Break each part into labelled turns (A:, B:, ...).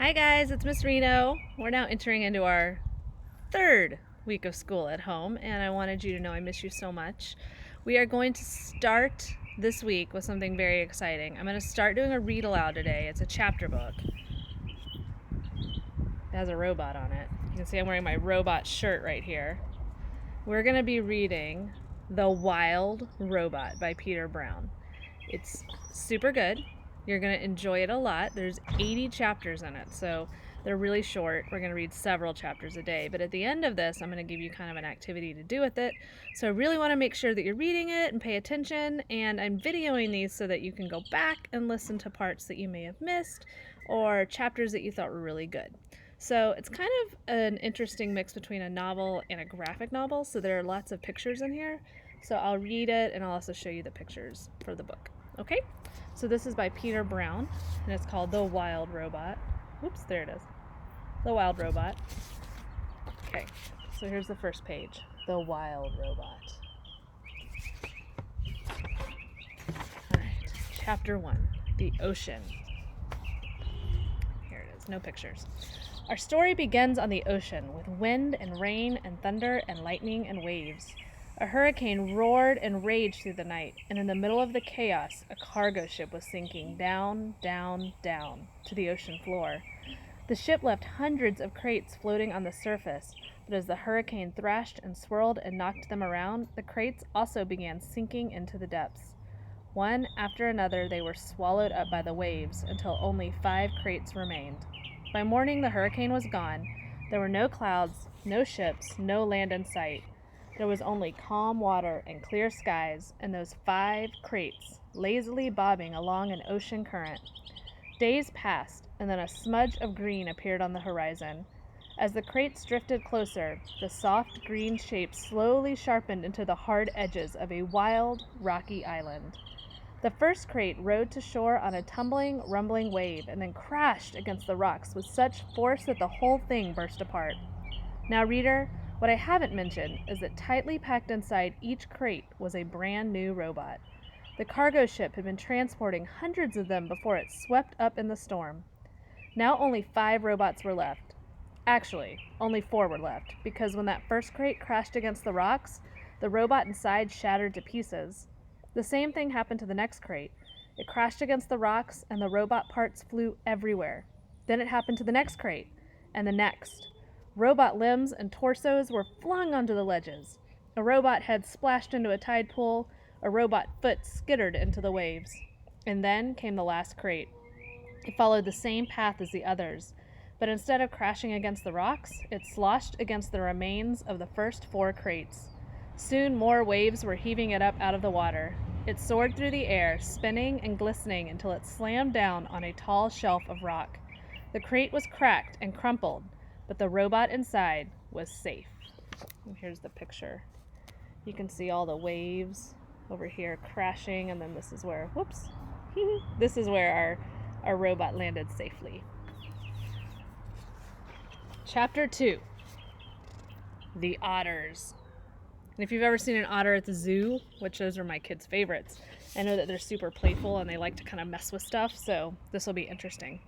A: Hi guys, it's Miss Reno. We're now entering into our third week of school at home, and I wanted you to know I miss you so much. We are going to start this week with something very exciting. I'm going to start doing a read aloud today. It's a chapter book. It has a robot on it. You can see I'm wearing my robot shirt right here. We're going to be reading The Wild Robot by Peter Brown. It's super good. You're going to enjoy it a lot. There's 80 chapters in it, so they're really short. We're going to read several chapters a day, but at the end of this, I'm going to give you kind of an activity to do with it. So I really want to make sure that you're reading it and pay attention, and I'm videoing these so that you can go back and listen to parts that you may have missed or chapters that you thought were really good. So it's kind of an interesting mix between a novel and a graphic novel, so there are lots of pictures in here. So I'll read it and I'll also show you the pictures for the book. Okay? So this is by Peter Brown, and it's called The Wild Robot. Oops, there it is. The Wild Robot. Okay, so here's the first page. The Wild Robot. Alright, Chapter 1. The Ocean. Here it is, no pictures. Our story begins on the ocean with wind and rain and thunder and lightning and waves. A hurricane roared and raged through the night, and in the middle of the chaos, a cargo ship was sinking down, down, down to the ocean floor. The ship left hundreds of crates floating on the surface, but as the hurricane thrashed and swirled and knocked them around, the crates also began sinking into the depths. One after another, they were swallowed up by the waves until only 5 crates remained. By morning, the hurricane was gone. There were no clouds, no ships, no land in sight. There was only calm water and clear skies, and those 5 crates, lazily bobbing along an ocean current. Days passed, and then a smudge of green appeared on the horizon. As the crates drifted closer, the soft green shape slowly sharpened into the hard edges of a wild, rocky island. The first crate rode to shore on a tumbling, rumbling wave, and then crashed against the rocks with such force that the whole thing burst apart. Now, reader, what I haven't mentioned is that tightly packed inside each crate was a brand new robot. The cargo ship had been transporting hundreds of them before it swept up in the storm. Now only 5 robots were left. Actually, only 4 were left, because when that first crate crashed against the rocks, the robot inside shattered to pieces. The same thing happened to the next crate. It crashed against the rocks, and the robot parts flew everywhere. Then it happened to the next crate, and the next. Robot limbs and torsos were flung onto the ledges. A robot head splashed into a tide pool. A robot foot skittered into the waves. And then came the last crate. It followed the same path as the others, but instead of crashing against the rocks, it sloshed against the remains of the first 4 crates. Soon more waves were heaving it up out of the water. It soared through the air, spinning and glistening until it slammed down on a tall shelf of rock. The crate was cracked and crumpled, but the robot inside was safe. And here's the picture. You can see all the waves over here crashing, and then this is where, whoops, this is where our robot landed safely. Chapter 2. The Otters. And if you've ever seen an otter at the zoo, which those are my kids' favorites, I know that they're super playful and they like to kind of mess with stuff, so this will be interesting.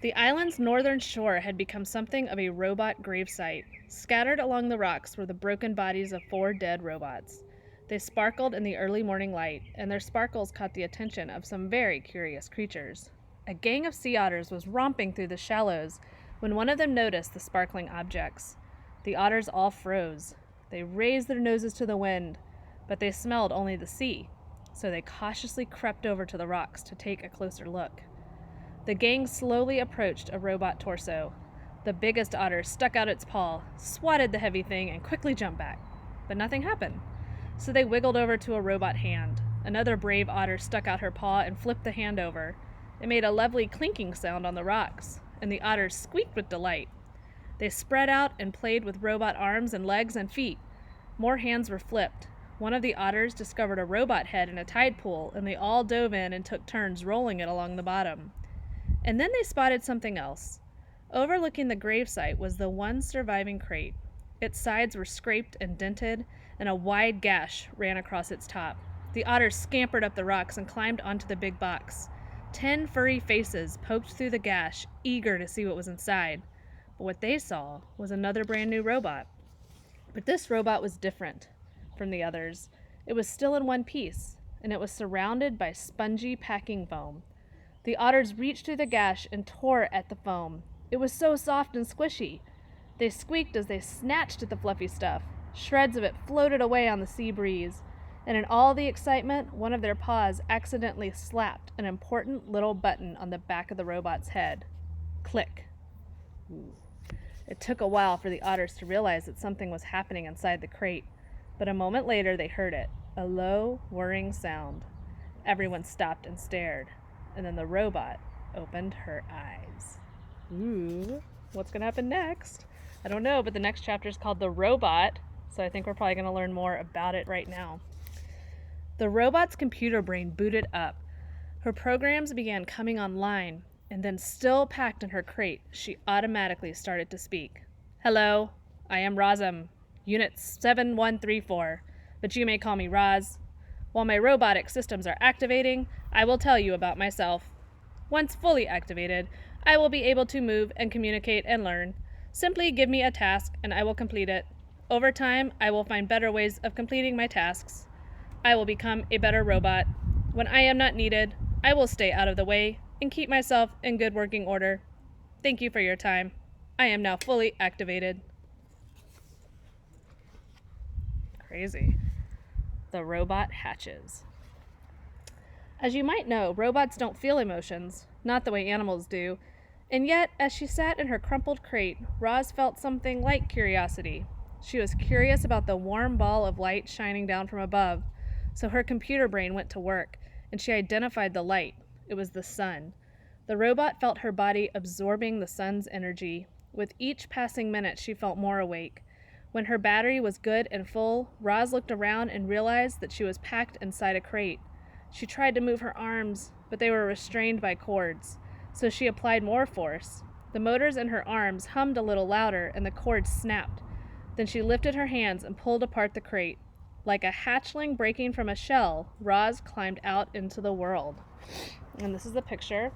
A: The island's northern shore had become something of a robot gravesite. Scattered along the rocks were the broken bodies of 4 dead robots. They sparkled in the early morning light, and their sparkles caught the attention of some very curious creatures. A gang of sea otters was romping through the shallows when one of them noticed the sparkling objects. The otters all froze. They raised their noses to the wind, but they smelled only the sea, so they cautiously crept over to the rocks to take a closer look. The gang slowly approached a robot torso. The biggest otter stuck out its paw, swatted the heavy thing, and quickly jumped back. But nothing happened. So they wiggled over to a robot hand. Another brave otter stuck out her paw and flipped the hand over. It made a lovely clinking sound on the rocks, and the otters squeaked with delight. They spread out and played with robot arms and legs and feet. More hands were flipped. One of the otters discovered a robot head in a tide pool, and they all dove in and took turns rolling it along the bottom. And then they spotted something else. Overlooking the gravesite was the one surviving crate. Its sides were scraped and dented, and a wide gash ran across its top. The otters scampered up the rocks and climbed onto the big box. 10 furry faces poked through the gash, eager to see what was inside. But what they saw was another brand new robot. But this robot was different from the others. It was still in one piece, and it was surrounded by spongy packing foam. The otters reached through the gash and tore at the foam. It was so soft and squishy. They squeaked as they snatched at the fluffy stuff. Shreds of it floated away on the sea breeze, and in all the excitement, one of their paws accidentally slapped an important little button on the back of the robot's head. Click. It took a while for the otters to realize that something was happening inside the crate, but a moment later they heard it, a low, whirring sound. Everyone stopped and stared, and then the robot opened her eyes. Ooh, what's going to happen next? I don't know, but the next chapter is called The Robot, so I think we're probably going to learn more about it right now. The robot's computer brain booted up. Her programs began coming online, and then, still packed in her crate, she automatically started to speak. Hello, I am Rosam, Unit 7134, but you may call me Roz. While my robotic systems are activating, I will tell you about myself. Once fully activated, I will be able to move and communicate and learn. Simply give me a task and I will complete it. Over time, I will find better ways of completing my tasks. I will become a better robot. When I am not needed, I will stay out of the way and keep myself in good working order. Thank you for your time. I am now fully activated. Crazy. The robot hatches. As you might know, robots don't feel emotions, not the way animals do. And yet, as she sat in her crumpled crate, Roz felt something like curiosity. She was curious about the warm ball of light shining down from above. So her computer brain went to work, and she identified the light. It was the sun. The robot felt her body absorbing the sun's energy. With each passing minute, she felt more awake. When her battery was good and full, Roz looked around and realized that she was packed inside a crate. She tried to move her arms, but they were restrained by cords. So she applied more force. The motors in her arms hummed a little louder, and the cords snapped. Then she lifted her hands and pulled apart the crate. Like a hatchling breaking from a shell, Roz climbed out into the world. And this is the picture.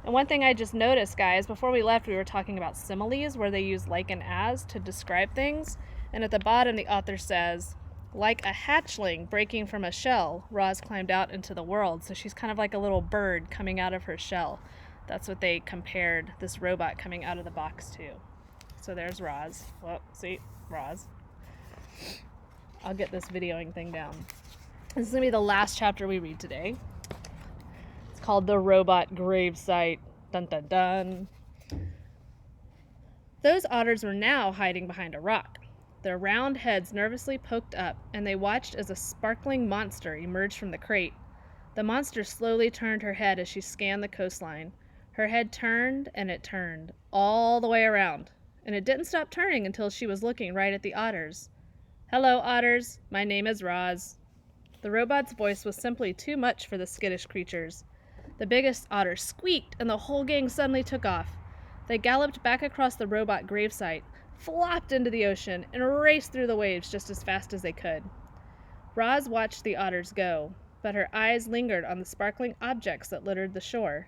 A: And one thing I just noticed, guys, before we left, we were talking about similes, where they use like and as to describe things. And at the bottom, the author says, like a hatchling breaking from a shell, Roz climbed out into the world. So she's kind of like a little bird coming out of her shell. That's what they compared this robot coming out of the box to. So there's Roz. Well, see, Roz. I'll get this videoing thing down. This is going to be the last chapter we read today. It's called The Robot Grave Site. Dun dun dun. Those otters were now hiding behind a rock. Their round heads nervously poked up, and they watched as a sparkling monster emerged from the crate. The monster slowly turned her head as she scanned the coastline. Her head turned, and it turned, all the way around. And it didn't stop turning until she was looking right at the otters. Hello, otters. My name is Roz. The robot's voice was simply too much for the skittish creatures. The biggest otter squeaked, and the whole gang suddenly took off. They galloped back across the robot gravesite, flopped into the ocean, and raced through the waves just as fast as they could. Roz watched the otters go, but her eyes lingered on the sparkling objects that littered the shore.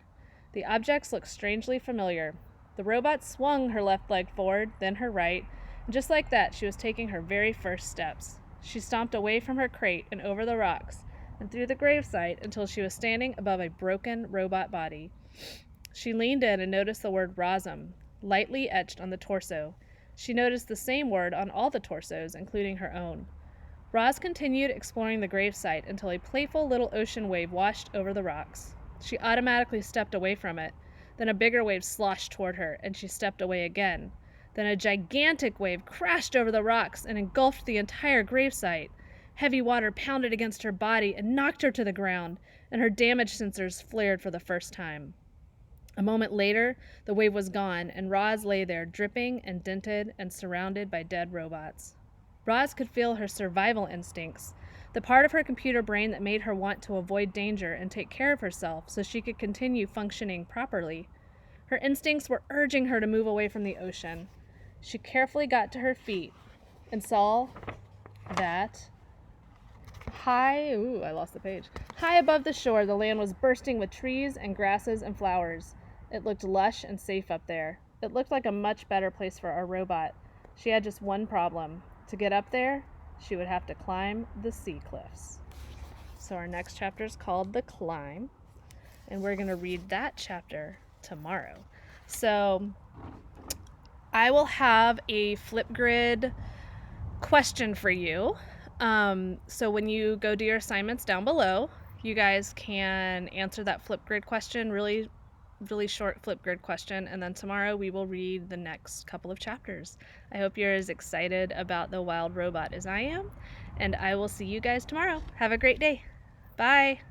A: The objects looked strangely familiar. The robot swung her left leg forward, then her right, and just like that, she was taking her very first steps. She stomped away from her crate and over the rocks and through the gravesite until she was standing above a broken robot body. She leaned in and noticed the word Rosam, lightly etched on the torso. She noticed the same word on all the torsos, including her own. Roz continued exploring the gravesite until a playful little ocean wave washed over the rocks. She automatically stepped away from it. Then a bigger wave sloshed toward her, and she stepped away again. Then a gigantic wave crashed over the rocks and engulfed the entire gravesite. Heavy water pounded against her body and knocked her to the ground, and her damage sensors flared for the first time. A moment later, the wave was gone, and Roz lay there, dripping and dented and surrounded by dead robots. Roz could feel her survival instincts, the part of her computer brain that made her want to avoid danger and take care of herself so she could continue functioning properly. Her instincts were urging her to move away from the ocean. She carefully got to her feet and saw that High above the shore, the land was bursting with trees and grasses and flowers. It looked lush and safe up there. It looked like a much better place for our robot. She had just one problem. To get up there, she would have to climb the sea cliffs. So our next chapter is called The Climb, and we're going to read that chapter tomorrow. So I will have a Flipgrid question for you. So when you go do your assignments down below, you guys can answer that Flipgrid question, really short Flipgrid question, and then tomorrow we will read the next couple of chapters. I hope you're as excited about the wild robot as I am, and I will see you guys tomorrow. Have a great day. Bye.